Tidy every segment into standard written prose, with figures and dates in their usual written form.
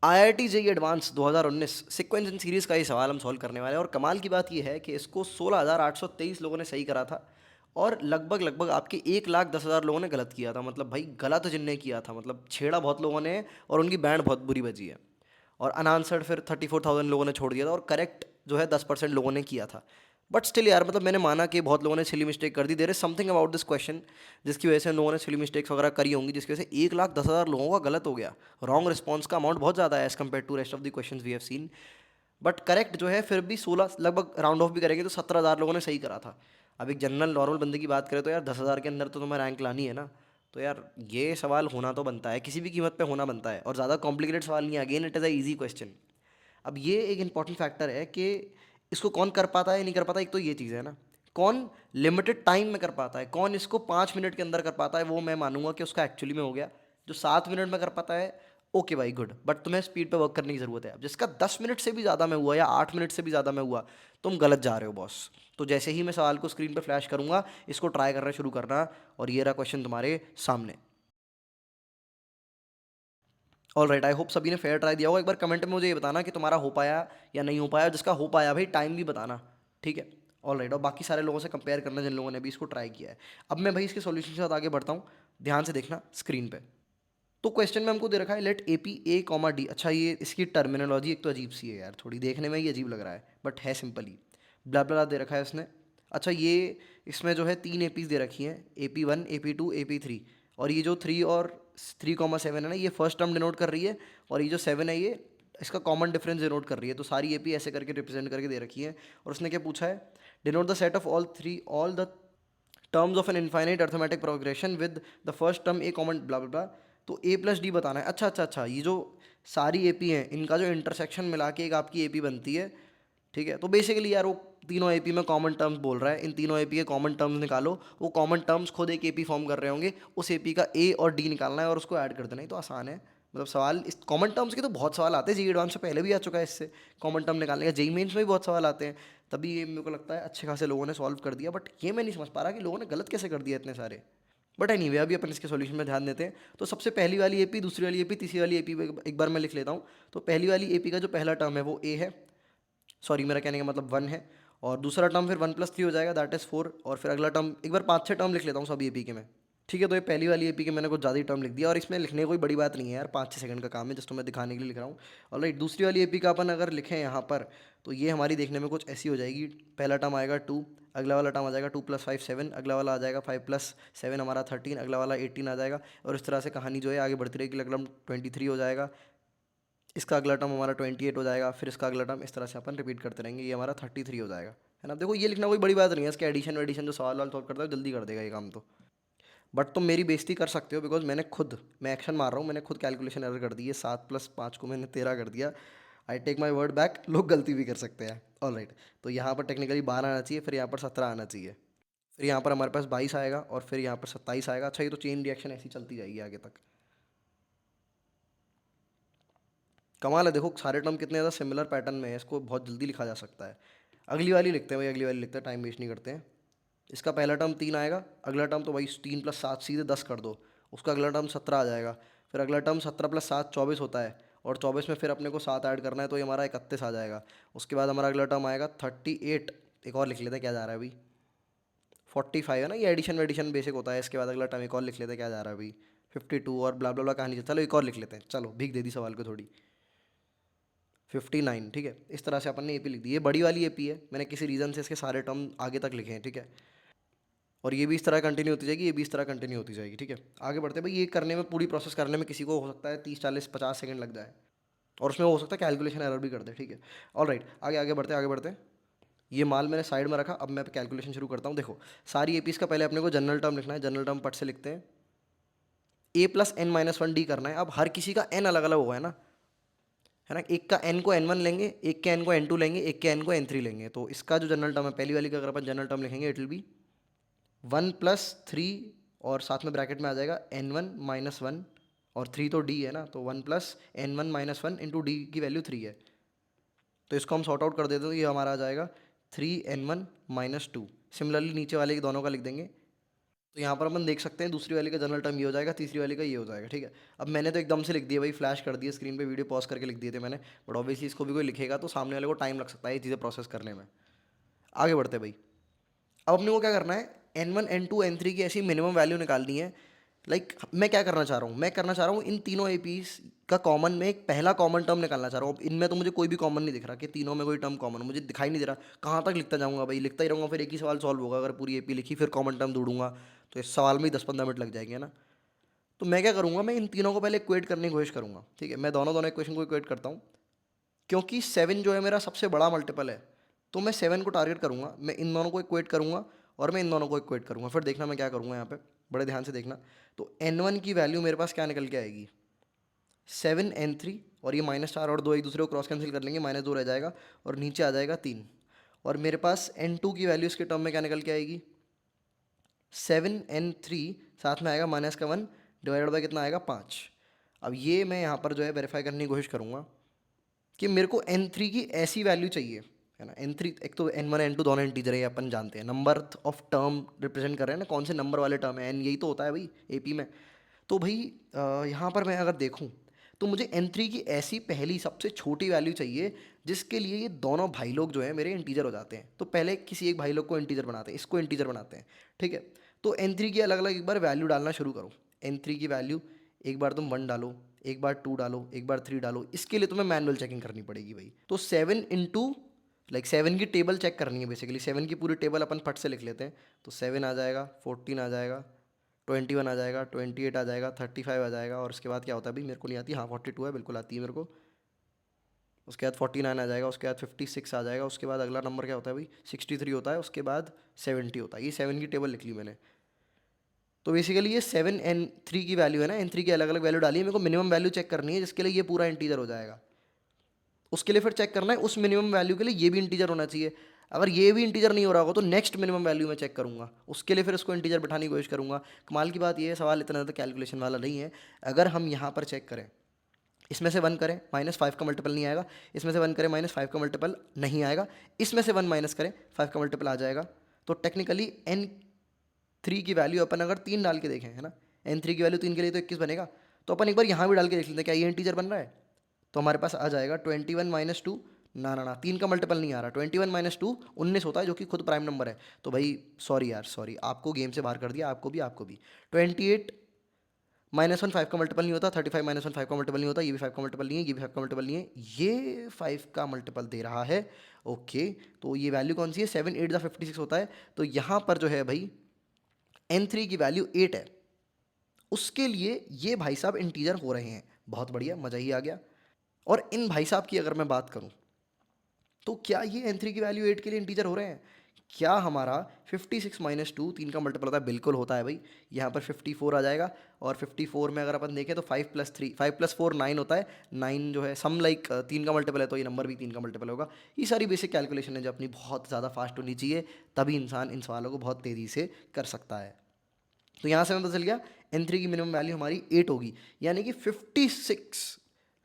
IIT JEE advance 2019 sequence in series का ये सवाल हम सॉल्व करने वाले हैं। और कमाल की बात ये है कि इसको 16,823 लोगों ने सही करा था और लगभग लगभग आपके 1,10,000 लोगों ने गलत किया था। मतलब भाई गलत जिनने किया था, मतलब छेड़ा बहुत लोगों ने और उनकी बैंड बहुत बुरी बजी है। और अनआंसर्ड फिर 34,000 लोगों ने छोड़ दिया था और करेक्ट जो है 10% लोगों ने किया था। बट स्टिल यार, मतलब मैंने माना कि बहुत लोगों ने सिली मिस्टेक कर दी। There is something about this question जिसकी वजह से उन लोगों ने सिली मिस्टेक्स वगैरह करी होंगी, जिसकी वजह से 1,10,000 लोगों का गलत हो गया। रॉन्ग रिस्पॉन्स का अमाउंट बहुत ज़्यादा है as compare to rest of the question we have seen. But correct जो है फिर भी 16, लगभग राउंड ऑफ भी करेंगे तो 17,000 लोगों ने सही करा था। अब एक जनरल नॉर्मल बंदे की बात करें तो यार 10,000 के अंदर तो तुम्हें रैंक लानी है ना। तो यार ये सवाल होना तो बनता है, किसी भी कीमत पे होना बनता है, और ज़्यादा कॉम्प्लिकेटेड सवाल नहीं है। Again it is a easy question. अब ये एक इंपॉर्टेंट फैक्टर है कि इसको कौन कर पाता है नहीं कर पाता। एक तो ये चीज़ है ना, कौन लिमिटेड टाइम में कर पाता है, कौन इसको 5 मिनट के अंदर कर पाता है, वो मैं मानूंगा कि उसका एक्चुअली में हो गया। जो 7 मिनट में कर पाता है, ओके भाई गुड, बट तुम्हें स्पीड पे वर्क करने की ज़रूरत है। अब जिसका 10 मिनट से भी ज़्यादा में हुआ या 8 मिनट से भी ज़्यादा में हुआ, तुम गलत जा रहे हो बॉस। तो जैसे ही मैं सवाल को स्क्रीन पे फ्लैश करूंगा, इसको ट्राई करना शुरू करना। और ये रहा क्वेश्चन तुम्हारे सामने। ऑल राइट, आई होप सभी ने फेयर ट्राई दिया होगा। एक बार कमेंट में मुझे ये बताना कि तुम्हारा हो पाया या नहीं हो पाया। जिसका हो पाया भाई टाइम भी बताना, ठीक है। ऑल राइट, और बाकी सारे लोगों से कंपेयर करना जिन लोगों ने भी इसको ट्राई किया है। अब मैं भाई इसके सॉल्यूशन के साथ आगे बढ़ता हूँ। ध्यान से देखना स्क्रीन पे। तो क्वेश्चन में हमको दे रखा है let A P A comma D. अच्छा, ये इसकी टर्मिनोलॉजी एक तो अजीब सी है यार, थोड़ी देखने में ही अजीब लग रहा है, बट है सिंपल ही। ब्ला ब्ला दे रखा है इसने। अच्छा, ये इसमें जो है 3 एपीज दे रखी हैं, AP1 AP2 AP3। और ये जो 3 और 3,7 है ना, ये फर्स्ट टर्म डिनोट कर रही है। और ये जो 7 है, ये इसका कॉमन डिफरेंस डिनोट कर रही है। तो सारी एपी ऐसे करके रिप्रेजेंट करके दे रखी है। और उसने क्या पूछा है, denote the set of all the terms of an infinite arithmetic progression with the first term a common blah blah blah. तो ए प्लस डी बताना है। अच्छा अच्छा अच्छा, ये जो सारी एपी हैं इनका जो इंटरसेक्शन मिला के एक आपकी एपी बनती है, ठीक है। तो बेसिकली यार वो तीनों एपी में कॉमन टर्म्स बोल रहा है, इन तीनों एपी के कॉमन टर्म्स निकालो। वो कॉमन टर्म्स खुद एक एपी फॉर्म कर रहे होंगे, उस एपी का ए और डी निकालना है और उसको ऐड कर देना ही तो आसान है। मतलब सवाल इस कॉमन टर्म्स के तो बहुत सवाल आते हैं, जी एडवांस से पहले भी आ चुका है इससे कॉमन टर्म निकालने का। जेई मेन्स में भी बहुत सवाल आते हैं। तभी ये मेरे को लगता है अच्छे खासे लोगों ने सॉल्व कर दिया। बट ये मैं नहीं समझ पा रहा कि लोगों ने गलत कैसे कर दिया इतने सारे। बट एनीवे, अभी अपन इसके सॉल्यूशन में ध्यान देते हैं। तो सबसे पहली वाली एपी, दूसरी वाली एपी, तीसरी वाली एपी एक बार मैं लिख लेता हूँ। तो पहली वाली एपी का जो पहला टर्म है वो ए है, सॉरी मेरा कहने का मतलब 1 है। और दूसरा टर्म फिर 1 + 3 हो जाएगा, दैट इज़ 4। और फिर अगला टर्म, एक बार 5-6 टर्म लिख लेता हूँ सभी एपी के मैं, ठीक है। तो ये पहली वाली एपी के मैंने कुछ ज़्यादा ही टर्म लिख दिया, और इसमें लिखने की कोई बड़ी बात नहीं है यार, 5-6 सेकंड का काम है, जस्ट तो मैं दिखाने के लिए लिख रहा हूँ। और राइट, दूसरी वाली एपी का अपन अगर लिखें यहाँ पर, तो ये हमारी देखने में कुछ ऐसी हो जाएगी। पहला टर्म आएगा 2, अगला वाला टर्म आ जाएगा 2 + 5 7, अगला वाला आ जाएगा 5 + 7 हमारा 13, अगला वाला 18 आ जाएगा। और इस तरह से कहानी जो है आगे बढ़ती रहेगी। अगला टर्म 23 हो जाएगा, इसका अगला टर्म हमारा 28 हो जाएगा, फिर इसका अगला टर्म, इस तरह से अपन रिपीट करते रहेंगे। ये हमारा 33 हो जाएगा, है ना। देखो ये लिखना कोई बड़ी बात नहीं है, इसके एडिशन वेडिशन जो सवाल वाल सॉल्व करता है जल्दी कर देगा ये काम तो। बट तुम मेरी बेइज्जती कर सकते हो, बिकॉज मैं एक्शन मार रहा हूँ, मैंने खुद कैलकुलेशन एरर कर दी है। 7 + 5 को मैंने 13 कर दिया। I take my word back, लोग गलती भी कर सकते हैं। ऑल राइट, तो यहाँ पर टेक्निकली 12 आना चाहिए, फिर यहाँ पर 17 आना चाहिए, फिर यहाँ पर हमारे पास 22 आएगा, और फिर यहाँ पर 27 आएगा। अच्छा, ये तो चेन रिएक्शन ऐसी चलती जाएगी आगे तक। कमाल है, देखो सारे टर्म कितने ज़्यादा सिमिलर पैटर्न में है, इसको बहुत जल्दी लिखा जा सकता है। अगली वाली लिखते हैं भाई, अगली वाली लिखते हैं, टाइम वेस्ट नहीं करते हैं। इसका पहला टर्म 3 आएगा, अगला टर्म तो भाई 3 + 7 सीधे 10 कर दो। उसका अगला टर्म 17 आ जाएगा, फिर अगला टर्म 17 + 7 24 होता है। और 24 में फिर अपने को 7 ऐड करना है, तो ये हमारा 31 आ जाएगा। उसके बाद हमारा अगला टर्म आएगा 38। एक और लिख लेते हैं, क्या जा रहा है अभी, 45 है ना, ये एडिशन वेडिशन बेसिक होता है। इसके बाद अगला टर्म एक और लिख लेते हैं, क्या जा रहा है अभी, 52। और ब्ला ब्ला ब्ला कहानी, चलो एक और लिख लेते हैं, चलो भीख दे दी सवाल को थोड़ी, 59, ठीक है। इस तरह से अपन ने एपी लिख दी। ये बड़ी वाली एपी है, मैंने किसी रीज़न से इसके सारे टर्म आगे तक लिखे हैं, ठीक है। और ये भी इस तरह कंटिन्यू होती जाएगी, ये भी इस तरह कंटिन्यू होती जाएगी, ठीक है। आगे बढ़ते हैं भाई। ये करने में, पूरी प्रोसेस करने में किसी को हो सकता है 30 40 50 सेकंड लग जाए, और उसमें हो सकता है कैलकुलेशन एरर भी कर दे, ठीक है। ऑल राइट, आगे आगे बढ़ते हैं, आगे बढ़ते हैं। ये माल मैंने साइड में रखा, अब मैं कैलकुलेशन शुरू करता हूँ। देखो सारी एपीज़ का पहले अपने को जनरल टर्म लिखना है। जनरल टर्म पट से लिखते हैं, A + n - 1 D करना है। अब हर किसी का n अलग अलग होगा, है ना। एक का n को n1 लेंगे, एक के n को n2 लेंगे, एक के n को n3 लेंगे। तो इसका जो जनरल टर्म है, पहली वाली का अगर अपन जनरल टर्म लिखेंगे, इट विल बी 1 + 3, और साथ में ब्रैकेट में आ जाएगा n1 - 1, और 3 तो d है ना, तो 1 + n1 - 1 इंटू डी की वैल्यू 3 है। तो इसको हम सॉर्ट आउट कर देते, तो ये हमारा आ जाएगा 3n1 - 2। सिमिलरली नीचे वाले के दोनों का लिख देंगे। तो तो यहाँ पर अपन देख सकते हैं दूसरी वाली का जनरल टर्म ये हो जाएगा, तीसरी वाली का ये हो जाएगा, ठीक है। अब मैंने तो एकदम से लिख दिया भाई, फ्लैश कर दिया स्क्रीन पे, वीडियो पॉज करके लिख दिए थे मैंने, बट ऑब्वियसली इसको भी कोई लिखेगा तो सामने वाले को टाइम लग सकता है ये चीज़ें प्रोसेस करने में। आगे बढ़ते हैं भाई। अब अपने को क्या करना है, N1 N2 N3 की ऐसी मिनिमम वैल्यू निकालनी है। मैं क्या करना चाह रहा हूँ, मैं करना चाह रहा हूँ इन तीनों एपीज का कॉमन में एक पहला कॉमन टर्म निकालना चाह रहा हूँ। अब इनमें तो मुझे कोई भी कॉमन नहीं दिख रहा कि तीनों में कोई टर्म कॉमन, मुझे दिखाई नहीं दे रहा। कहाँ तक लिखता जाऊँगा भाई, लिखता ही रहूँगा, फिर एक ही सवाल सॉल्व होगा। अगर पूरी एपी लिखी फिर कॉमन टर्म ढूंढूंगा तो इस सवाल में ही 10-15 मिनट लग जाएंगे ना। तो मैं क्या करूँगा, मैं इन तीनों को पहले इक्वेट करने की कोशिश करूँगा, ठीक है। मैं दोनों दोनों इक्वेशन को इक्वेट करता हूँ, क्योंकि 7 जो है मेरा सबसे बड़ा मल्टीपल है, तो मैं 7 को टारगेट करूँगा। मैं इन दोनों को इक्वेट करूँगा और मैं इन दोनों को इक्वेट करूँगा। फिर देखना मैं क्या करूँगा यहाँ पे, बड़े ध्यान से देखना। तो N1 की वैल्यू मेरे पास क्या निकल के आएगी, 7 N3, और ये -4 और 2 एक दूसरे को क्रॉस कैंसिल कर लेंगे, -2 रह जाएगा और नीचे आ जाएगा 3। और मेरे पास N2 की वैल्यू इसके टर्म में क्या निकल के आएगी, 7 N3, साथ में आएगा -1 डिवाइडेड बाई कितना आएगा, 5। अब ये मैं यहाँ पर जो है वेरीफाई करने की कोशिश करूँगा कि मेरे को N3 की ऐसी वैल्यू चाहिए, है ना। N3 एक तो N1 N2 दोनों इंटीजर है, ये अपन जानते हैं। नंबर ऑफ टर्म रिप्रेजेंट कर रहे हैं ना, कौन से नंबर वाले टर्म है, N यही तो होता है भाई एपी में। तो भाई यहाँ पर मैं अगर देखूँ तो मुझे N3 की ऐसी पहली सबसे छोटी वैल्यू चाहिए जिसके लिए ये दोनों भाई लोग जो है मेरे इंटीजर हो जाते हैं। तो पहले किसी एक भाई लोग को इंटीजर बनाते हैं, इसको इंटीजर बनाते हैं, ठीक है। तो N3 की अलग अलग एक बार वैल्यू डालना शुरू करो। N3 की वैल्यू एक बार तुम 1 डालो, एक बार 2 डालो, एक बार 3 डालो। इसके लिए तुम्हें मैनुअल चेकिंग करनी पड़ेगी भाई। तो 7 इंटू 7 की टेबल चेक करनी है बेसिकली। 7 की पूरी टेबल अपन फट से लिख लेते हैं। तो 7 आ जाएगा, 14 आ जाएगा, 21 आ जाएगा, 28 आ जाएगा, 35 आ जाएगा, और उसके बाद क्या होता है भाई, मेरे को नहीं आती, हाँ 42 है, बिल्कुल आती है मेरे को। उसके बाद 49 आ जाएगा, उसके बाद 56 आ जाएगा, उसके बाद अगला नंबर क्या होता है भाई, 63 होता है, उसके बाद 70 होता है। ये 7 की टेबल लिख ली मैंने। तो बेसिकली ये 7 N3 की वैल्यू है ना, N3 की अलग अलग वैल्यू डाली है। मेरे को मिनिमम वैल्यू चेक करनी है जिसके लिए ये पूरा इंटीजर हो जाएगा। उसके लिए फिर चेक करना है उस मिनिमम वैल्यू के लिए ये भी इंटीजर होना चाहिए। अगर ये भी इंटीजर नहीं हो रहा होगा तो नेक्स्ट मिनिमम वैल्यू मैं चेक करूंगा, उसके लिए फिर उसको इंटीजर बिठाने की कोशिश करूंगा। कमाल की बात ये है, सवाल इतना ज़्यादा कैलकुलेशन वाला नहीं है। अगर हम यहाँ पर चेक करें, इसमें से 1 करें, -5 का मल्टीपल नहीं आएगा। इसमें से 1 करें, -5 का मल्टीपल नहीं आएगा। इसमें से 1 माइनस करें, 5 का मल्टीपल आ जाएगा। तो टेक्निकली N3 की वैल्यू अपन अगर 3 डाल के देखें, है ना, N3 की वैल्यू 3 के लिए तो 21 बनेगा। तो अपन एक बार यहाँ भी डाल के देख लेते हैं क्या ये इंटीजर बन रहा है। तो हमारे पास आ जाएगा 21 - 2, ना ना ना, 3 का मल्टीपल नहीं आ रहा। 21 - 2 19 होता है, जो कि खुद प्राइम नंबर है। तो भाई सॉरी यार, सॉरी, आपको गेम से बाहर कर दिया, आपको भी। 28 -1 5 का मल्टीपल नहीं होता, 35 -1 5 का मल्टीपल नहीं होता, ये भी 5 का मल्टीपल नहीं है, ये भी 5 का मल्टीपल नहीं है, ये 5 का मल्टीपल दे रहा है। ओके, तो ये वैल्यू कौन सी है, 7 8 56 होता है। तो यहाँ पर जो है भाई N3 की वैल्यू 8 है, उसके लिए ये भाई साहब इंटीजर हो रहे हैं। बहुत बढ़िया, मज़ा ही आ गया। और इन भाई साहब की अगर मैं बात करूं तो क्या ये N3 की वैल्यू 8 के लिए इंटीजर हो रहे हैं। क्या हमारा 56 - 2 3 का मल्टीपल होता है, बिल्कुल होता है भाई। यहाँ पर 54 आ जाएगा, और 54 में अगर अपन देखें तो 5 + 4 9 होता है। 9 जो है सम 3 का मल्टीपल है, तो ये नंबर भी 3 का मल्टीपल होगा। ये सारी बेसिक कैलकुलेशन है जो अपनी बहुत ज़्यादा फास्ट होनी चाहिए, तभी इंसान इन सवालों को बहुत तेज़ी से कर सकता है। तो यहाँ से हमें पता चल गया N3 की मिनिमम वैल्यू हमारी 8 होगी, यानी कि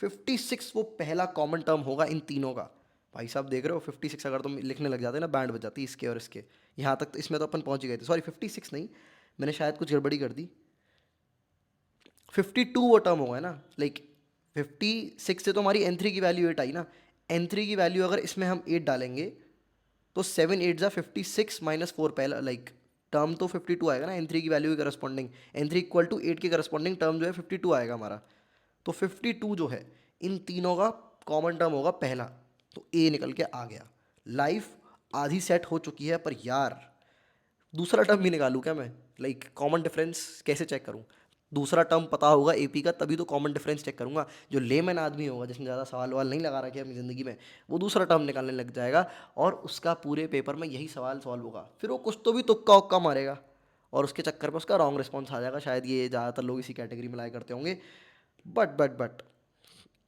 56 वो पहला कॉमन टर्म होगा इन तीनों का। भाई साहब देख रहे हो, 56 अगर तुम लिखने लग जाते ना, बैंड बज जाती इसके और इसके। यहाँ तक तो इसमें तो अपन पहुँच ही गए थे। सॉरी, 56 नहीं, मैंने शायद कुछ गड़बड़ी कर दी। 52 वो टर्म होगा ना, 56 से तो हमारी N3 की वैल्यू 8 आई ना। N3 की वैल्यू अगर इसमें हम 8 डालेंगे तो 7 8 56 -4 पहला टर्म तो 52 आएगा ना N3 की वैल्यू के करस्पॉन्डिंग। N3 = 8 के करस्पॉन्डिंग टर्म जो है 52 आएगा हमारा। तो 52 जो है इन तीनों का कॉमन टर्म होगा पहला। तो ए निकल के आ गया। लाइफ आधी सेट हो चुकी है, पर यार दूसरा टर्म भी निकालूं क्या मैं, कॉमन डिफरेंस कैसे चेक करूं। दूसरा टर्म पता होगा एपी का, तभी तो कॉमन डिफरेंस चेक करूंगा। जो लेमैन आदमी होगा, जिसने ज़्यादा सवाल वाल नहीं लगा रखे अपनी ज़िंदगी में, वो दूसरा टर्म निकालने लग जाएगा, और उसका पूरे पेपर में यही सवाल सॉल्व होगा। फिर वो कुछ तो भी तुक्का उक्का मारेगा, और उसके चक्कर में उसका रॉन्ग रिस्पॉन्स आ जाएगा। शायद ये ज़्यादातर लोग इसी कैटेगरी में लाया करते होंगे। बट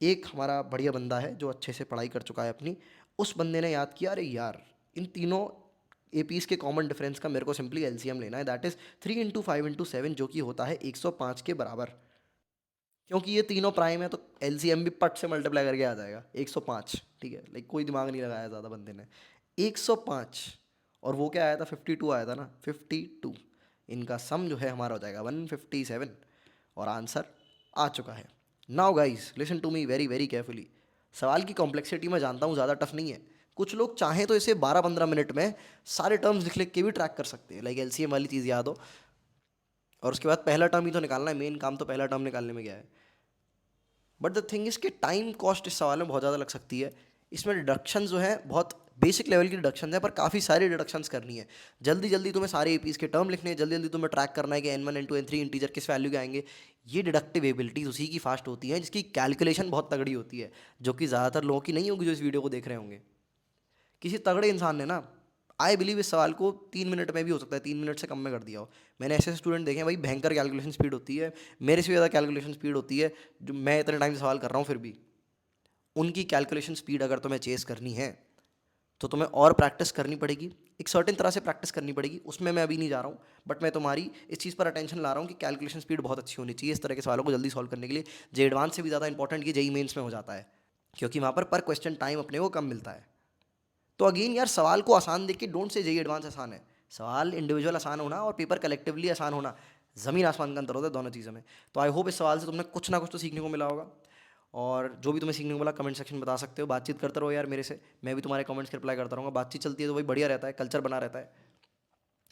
एक हमारा बढ़िया बंदा है जो अच्छे से पढ़ाई कर चुका है अपनी, उस बंदे ने याद किया, अरे यार इन तीनों एपीज़ के कॉमन डिफरेंस का मेरे को सिंपली एलसीएम लेना है, दैट इज़ 3 × 5 × 7, जो कि होता है 105 के बराबर। क्योंकि ये तीनों प्राइम है तो एलसीएम भी पट से मल्टीप्लाई करके आ जाएगा 105, ठीक है। कोई दिमाग नहीं लगाया ज़्यादा बंदे ने। 105, और वो क्या आया था, 52 आया था ना, 52, इनका सम जो है हमारा हो जाएगा 157 और आंसर आ चुका है। Now guys listen to me very very carefully. सवाल की कॉम्प्लेक्सिटी मैं जानता हूँ ज़्यादा टफ नहीं है। कुछ लोग चाहें तो इसे 12-15 मिनट में सारे टर्म्स लिख लिख के भी ट्रैक कर सकते हैं, लाइक एलसीएम वाली चीज़ याद हो और उसके बाद पहला टर्म ही तो निकालना है, मेन काम तो पहला टर्म निकालने में गया है। बट द थिंग इज कि टाइम कॉस्ट इस सवाल में बहुत ज़्यादा लग सकती है। इसमें डिडक्शन जो है बहुत बेसिक लेवल की डिडक्शन है, पर काफ़ी सारी डिडक्शंस करनी है। जल्दी जल्दी तुम्हें सारे एपीज़ के टर्म लिखने हैं, जल्दी जल्दी तुम्हें ट्रैक करना है कि N1 N2 N3 इंटीजर किस वैल्यू के आएंगे। ये डिडक्टिव एबिलिटीज उसी की फास्ट होती है जिसकी कैलकुलेशन बहुत तगड़ी होती है, जो कि ज़्यादातर लोगों की नहीं होगी जो इस वीडियो को देख रहे होंगे। किसी तगड़े इंसान ने ना, आई बिलीव इस सवाल को 3 मिनट में भी हो सकता है, 3 मिनट से कम में कर दिया हो। मैंने ऐसे स्टूडेंट देखे हैं भाई, भयंकर कैलकुलेशन स्पीड होती है, मेरे से भी ज़्यादा कैलकुलेशन स्पीड होती है, जो मैं इतने टाइम से सवाल कर रहा हूँ फिर भी। उनकी कैलकुलेशन स्पीड अगर तुम्हें चेस करनी है तो तुम्हें और प्रैक्टिस करनी पड़ेगी, एक सर्टेन तरह से प्रैक्टिस करनी पड़ेगी, उसमें मैं अभी नहीं जा रहा हूँ। बट मैं तुम्हारी इस चीज़ पर अटेंशन ला रहा हूँ कि कैलकुलेशन स्पीड बहुत अच्छी होनी चाहिए इस तरह के सवालों को जल्दी सॉल्व करने के लिए। जे एडवांस से भी ज़्यादा इंपॉर्टेंट ये जेई मेंस में हो जाता है, क्योंकि वहाँ पर क्वेश्चन टाइम अपने को कम मिलता है। तो अगेन यार, सवाल को आसान देख के डोंट से जेई एडवांस आसान है। सवाल इंडिविजुअल आसान होना और पेपर कलेक्टिवली आसान होना, ज़मीन आसमान का अंतर होता है दोनों चीज़ों में। तो आई होप इस सवाल से तुमने कुछ ना कुछ तो सीखने को मिला होगा, और जो भी तुम्हें सीखने को मिला कमेंट सेक्शन में बता सकते हो। बातचीत करते रहो यार मेरे से, मैं भी तुम्हारे कमेंट्स के रिप्लाई करता रहूँगा। बातचीत चलती है तो वही बढ़िया रहता है, कल्चर बना रहता है।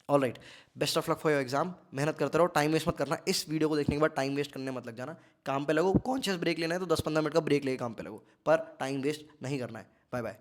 All right, best of luck for your exam. मेहनत करते रहो, टाइम वेस्ट मत करना। इस वीडियो को देखने के बाद टाइम वेस्ट करने मत लग जाना, काम पे लगो। कॉन्शियस ब्रेक लेना है तो 10-15 मिनट का ब्रेक लेके काम पे लगो, पर टाइम वेस्ट नहीं करना है। Bye bye.